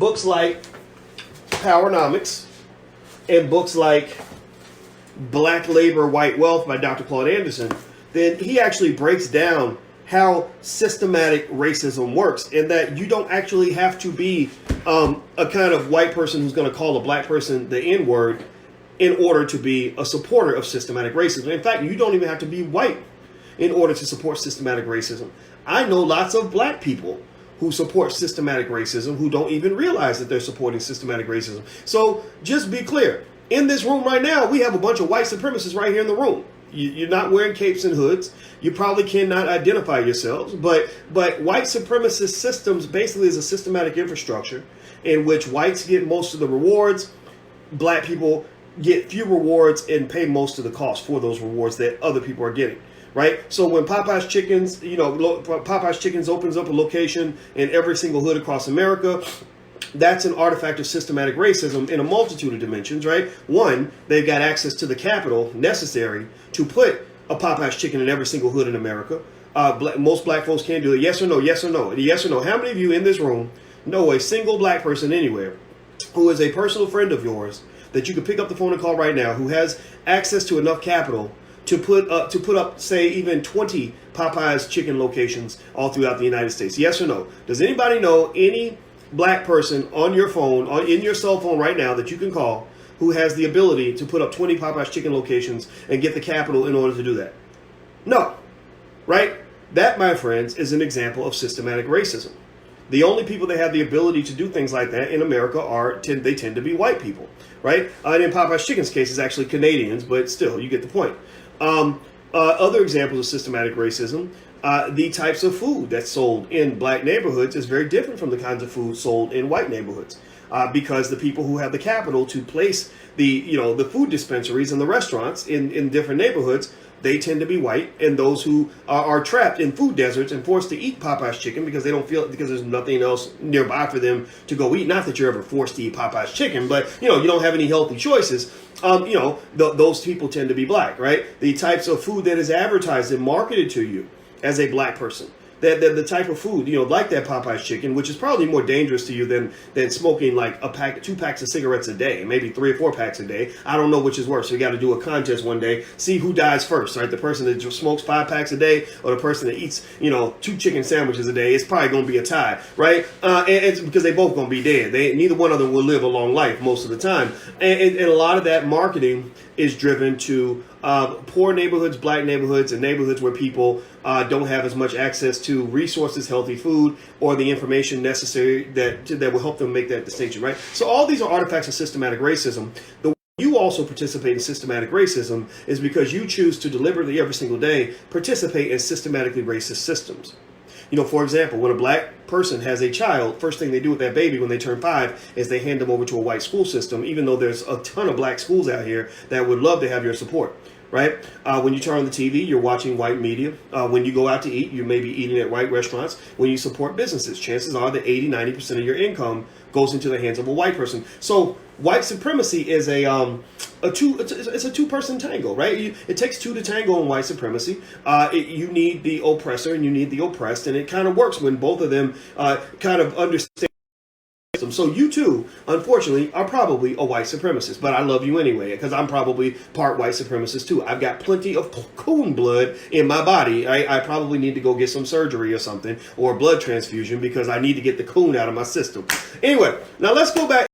books like Powernomics and books like Black Labor, White Wealth by Dr. Claude Anderson, then he actually breaks down how systematic racism works, and that you don't actually have to be a kind of white person who's going to call a black person the N-word in order to be a supporter of systematic racism. In fact, you don't even have to be white in order to support systematic racism. I know lots of black people who support systematic racism who don't even realize that they're supporting systematic racism. So just be clear. In this room right now, we have a bunch of white supremacists right here in the room. You're not wearing capes and hoods. You probably cannot identify yourselves. But white supremacist systems basically is a systematic infrastructure in which whites get most of the rewards, black people get few rewards and pay most of the cost for those rewards that other people are getting. Right? So when Popeye's Chickens, Popeye's Chickens opens up a location in every single hood across America, that's an artifact of systematic racism in a multitude of dimensions, right? One, they've got access to the capital necessary to put a Popeye's Chicken in every single hood in America. Most black folks can't do it. Yes or no? Yes or no? Yes or no? How many of you in this room know a single black person anywhere who is a personal friend of yours that you could pick up the phone and call right now, who has access to enough capital to put up, say, even 20 Popeye's Chicken locations all throughout the United States? Yes or no? Does anybody know any black person on your phone, in your cell phone right now that you can call who has the ability to put up 20 Popeye's Chicken locations and get the capital in order to do that? No. Right? That, my friends, is an example of systematic racism. The only people that have the ability to do things like that in America tend to be white people, right? And in Popeye's Chicken's case, it's actually Canadians, but still, you get the point. Other examples of systematic racism, the types of food that's sold in black neighborhoods is very different from the kinds of food sold in white neighborhoods, because the people who have the capital to place the food dispensaries and the restaurants in different neighborhoods, they tend to be white, and those who are trapped in food deserts and forced to eat Popeye's Chicken because because there's nothing else nearby for them to go eat. Not that you're ever forced to eat Popeye's Chicken, but you don't have any healthy choices. Those people tend to be black, right? The types of food that is advertised and marketed to you as a black person, the type of food, like that Popeye's Chicken, which is probably more dangerous to you than smoking like 2 packs of cigarettes a day, maybe 3 or 4 packs a day. I don't know which is worse. So you got to do a contest one day, see who dies first, right? The person that smokes 5 packs a day or the person that eats, 2 chicken sandwiches a day. It's probably going to be a tie, right? And it's because they both going to be dead. Neither one of them will live a long life most of the time. And a lot of that marketing is driven to poor neighborhoods, black neighborhoods, and neighborhoods where people don't have as much access to resources, healthy food, or the information necessary that will help them make that distinction, right? So all these are artifacts of systematic racism. The way you also participate in systematic racism is because you choose to deliberately every single day participate in systematically racist systems. For example, when a black person has a child, first thing they do with that baby when they turn 5 is they hand them over to a white school system, even though there's a ton of black schools out here that would love to have your support, right? When you turn on the TV, you're watching white media. When you go out to eat, you may be eating at white restaurants. When you support businesses, chances are that 80-90% of your income goes into the hands of a white person. So white supremacy is it's a two-person tango, right? It takes 2 to tango in white supremacy. You need the oppressor and you need the oppressed, and it kind of works when both of them kind of understand. So you too, unfortunately, are probably a white supremacist, but I love you anyway because I'm probably part white supremacist too. I've got plenty of coon blood in my body. I probably need to go get some surgery or something, or a blood transfusion, because I need to get the coon out of my system. Anyway, now let's go back.